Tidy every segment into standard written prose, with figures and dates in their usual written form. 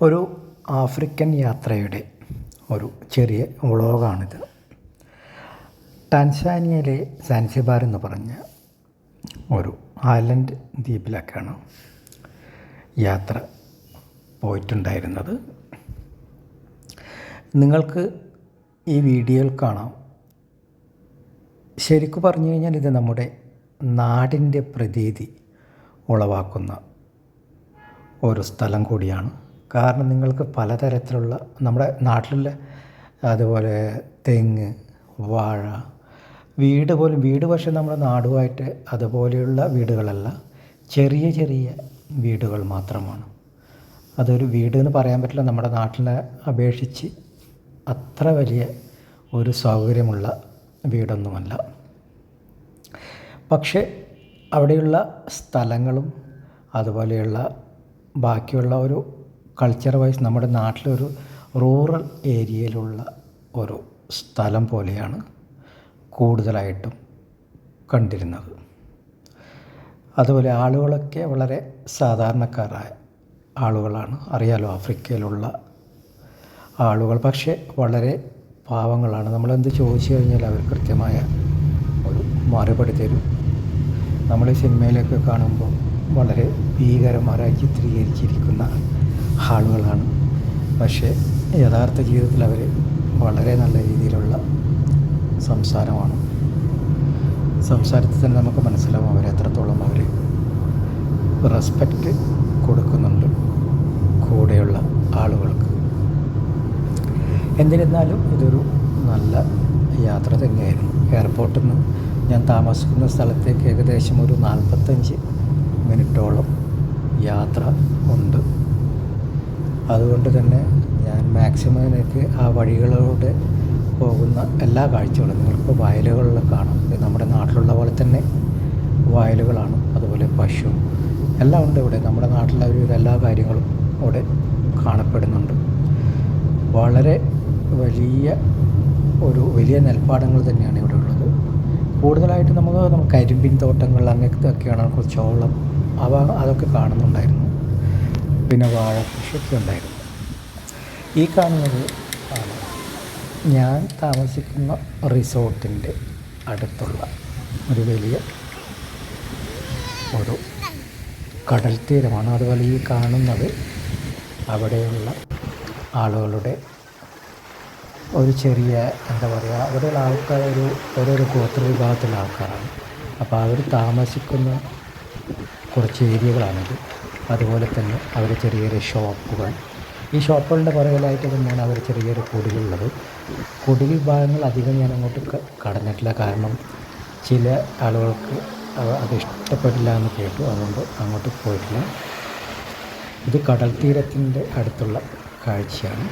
ഒരു ആഫ്രിക്കൻ യാത്രയുടെ ഒരു ചെറിയ വ്ളോഗാണിത്. ടാൻസാനിയയിലെ സാൻസിബാർ എന്ന് പറഞ്ഞ ഒരു ഐലൻഡ് ദ്വീപിലൊക്കെയാണ് യാത്ര പോയിട്ടുണ്ടായിരുന്നത്. നിങ്ങൾക്ക് ഈ വീഡിയോയിൽ കാണാം. ശരിക്കും പറഞ്ഞു കഴിഞ്ഞാൽ ഇത് നമ്മുടെ നാടിൻ്റെ പ്രതീതി ഉളവാക്കുന്ന ഒരു സ്ഥലം കൂടിയാണ്. കാരണം നിങ്ങൾക്ക് പലതരത്തിലുള്ള നമ്മുടെ നാട്ടിലുള്ള അതുപോലെ തെങ്ങ്, വാഴ, വീട് പക്ഷേ നമ്മുടെ നാടുമായിട്ട് അതുപോലെയുള്ള വീടുകളല്ല, ചെറിയ ചെറിയ വീടുകൾ മാത്രമാണ്. അതൊരു വീട് എന്ന് പറയാൻ പറ്റില്ല, നമ്മുടെ നാട്ടിനെ അപേക്ഷിച്ച് അത്ര വലിയ ഒരു സൗകര്യമുള്ള വീടൊന്നുമല്ല. പക്ഷേ അവിടെയുള്ള സ്ഥലങ്ങളും അതുപോലെയുള്ള ബാക്കിയുള്ള ഒരു കൾച്ചർ വൈസ് നമ്മുടെ നാട്ടിലൊരു റൂറൽ ഏരിയയിലുള്ള ഒരു സ്ഥലം പോലെയാണ് കൂടുതലായിട്ടും കണ്ടിരുന്നത്. അതുപോലെ ആളുകളൊക്കെ വളരെ സാധാരണക്കാരായ ആളുകളാണ്. അറിയാലോ, ആഫ്രിക്കയിലുള്ള ആളുകൾ പക്ഷേ വളരെ പാവങ്ങളാണ്. നമ്മളെന്ത് ചോദിച്ചു കഴിഞ്ഞാൽ അവർ കൃത്യമായ ഒരു മറുപടി തരും. നമ്മൾ സിനിമയിലൊക്കെ കാണുമ്പോൾ വളരെ ഭീകരന്മാരായി ചിത്രീകരിച്ചിരിക്കുന്ന ആളുകളാണ്. പക്ഷേ യഥാർത്ഥ ജീവിതത്തിൽ അവർ വളരെ നല്ല രീതിയിലുള്ള സംസാരമാണ്. സംസാരത്തിൽ തന്നെ നമുക്ക് മനസ്സിലാവും അവരെത്രത്തോളം അവർ റെസ്പെക്റ്റ് കൊടുക്കുന്നുണ്ട് കൂടെയുള്ള ആളുകൾക്ക്. എന്നിരുന്നാലും ഇതൊരു നല്ല യാത്ര തന്നെയായിരുന്നു. എയർപോർട്ടിൽ നിന്ന് ഞാൻ താമസിക്കുന്ന സ്ഥലത്തേക്ക് ഏകദേശം ഒരു 45 മിനിറ്റോളം യാത്ര ഉണ്ട്. അതുകൊണ്ട് തന്നെ ഞാൻ മാക്സിമം എനിക്ക് ആ വഴികളിലൂടെ പോകുന്ന എല്ലാ കാഴ്ചകളും നിങ്ങൾക്ക് വയലുകളിൽ കാണാം. നമ്മുടെ നാട്ടിലുള്ള പോലെ തന്നെ വയലുകളാണ്. അതുപോലെ പശു എല്ലാം ഉണ്ട് ഇവിടെ. നമ്മുടെ നാട്ടിലെ ഒരു എല്ലാ കാര്യങ്ങളും ഇവിടെ കാണപ്പെടുന്നുണ്ട്. വളരെ വലിയ നെൽപ്പാടങ്ങൾ തന്നെയാണ് ഇവിടെ ഉള്ളത്. കൂടുതലായിട്ട് നമുക്ക് കരിമ്പിൻ തോട്ടങ്ങൾ അങ്ങനത്തെയൊക്കെയാണ്, ചോളം അതൊക്കെ കാണുന്നുണ്ടായിരുന്നു. പിന്നെ വാഴ കൃഷിയൊക്കെ ഉണ്ടായിരുന്നു. ഈ കാണുന്നത് ആണ് ഞാൻ താമസിക്കുന്ന റിസോർട്ടിൻ്റെ അടുത്തുള്ള ഒരു വലിയ ഒരു കടൽ തീരമാണ്. അതുപോലെ ഈ കാണുന്നത് അവിടെയുള്ള ആളുകളുടെ ഒരു ചെറിയ അവിടെയുള്ള ആൾക്കാർ ഓരോരോ ഗോത്ര വിഭാഗത്തിലുള്ള ആൾക്കാരാണ്. അപ്പോൾ അവർ താമസിക്കുന്ന കുറച്ച് ഏരിയകളാണിത്. അതുപോലെ തന്നെ അവർ ചെറിയ ചെറിയ ഷോപ്പുകൾ, ഈ ഷോപ്പുകളുടെ പുറകിലായിട്ട് തന്നെയാണ് അവർ ചെറിയൊരു കുടിലുള്ളത്. കുടിൽ ഭാഗങ്ങൾ അധികം ഞാൻ അങ്ങോട്ട് കടന്നിട്ടില്ല. കാരണം ചില ആളുകൾക്ക് അത് ഇഷ്ടപ്പെട്ടില്ല എന്ന് കേട്ടു. അതുകൊണ്ട് അങ്ങോട്ട് പോയിട്ടില്ല. ഇത് കടൽ തീരത്തിൻ്റെ അടുത്തുള്ള കാഴ്ചയാണ്.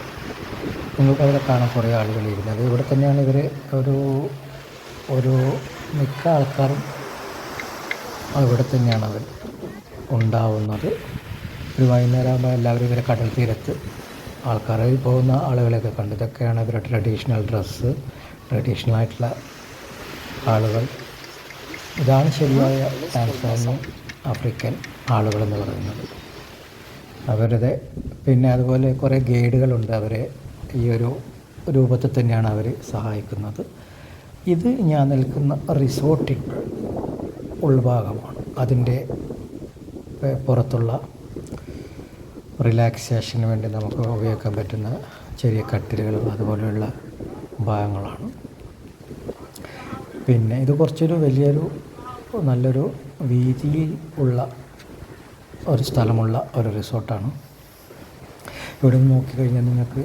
നിങ്ങൾക്ക് അവിടെ കാണാൻ കുറേ ആളുകൾ ഇരുന്നത്. ഇവിടെ തന്നെയാണ് ഇവർ ഒരു മിക്ക ആൾക്കാരും ഇവിടെ തന്നെയാണ് അവർ ഉണ്ടാവുന്നത്. ഒരു വൈകുന്നേരമാകുമ്പോൾ എല്ലാവരും ഇവരെ കടൽ തീരത്ത് ആൾക്കാരായി പോകുന്ന ആളുകളെയൊക്കെ കണ്ടു. ഇതൊക്കെയാണ് ഇവരുടെ ട്രഡീഷണൽ ഡ്രസ്സ്, ട്രഡീഷണലായിട്ടുള്ള ആളുകൾ. ഇതാണ് ശരിയായ ടാൻസാനിയൻ ആഫ്രിക്കൻ ആളുകളെന്ന് പറയുന്നത്. അവരുടെ പിന്നെ അതുപോലെ കുറേ ഗൈഡുകളുണ്ട്. അവരെ ഈ ഒരു രൂപത്തിൽ തന്നെയാണ് അവർ സഹായിക്കുന്നത്. ഇത് ഞാൻ നിൽക്കുന്ന റിസോർട്ടിൽ ഉൾഭാഗമാണ്. അതിൻ്റെ പുറത്തുള്ള റിലാക്സേഷന് വേണ്ടി നമുക്ക് ഉപയോഗിക്കാൻ പറ്റുന്ന ചെറിയ കട്ടിലുകൾ അതുപോലെയുള്ള ഭാഗങ്ങളാണ്. പിന്നെ ഇത് കുറച്ചൊരു നല്ലൊരു വീതിയിൽ ഉള്ള ഒരു സ്ഥലമുള്ള ഒരു റിസോർട്ടാണ്. ഇവിടെ നിന്ന് നോക്കിക്കഴിഞ്ഞാൽ നിങ്ങൾക്ക്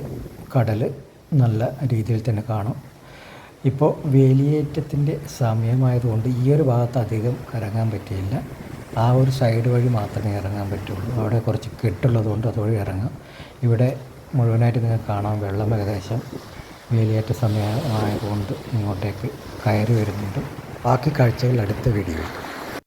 കടൽ നല്ല രീതിയിൽ തന്നെ കാണാം. ഇപ്പോൾ വേലിയേറ്റത്തിൻ്റെ സമയമായതുകൊണ്ട് ഈ ഒരു ഭാഗത്ത് അധികം ഇറങ്ങാൻ പറ്റിയില്ല. ആ ഒരു സൈഡ് വഴി മാത്രമേ ഇറങ്ങാൻ പറ്റുള്ളൂ. അവിടെ കുറച്ച് കെട്ടുള്ളതുകൊണ്ട് അതുവഴി ഇറങ്ങാം. ഇവിടെ മുഴുവനായിട്ട് നിങ്ങൾക്ക് കാണാം. വെള്ളം ഏകദേശം വേലിയേറ്റ സമയമായതുകൊണ്ട് ഇങ്ങോട്ടേക്ക് കയറി വരുന്നുണ്ട്. ബാക്കി കാഴ്ചകൾ അടുത്ത വീഡിയോയിൽ.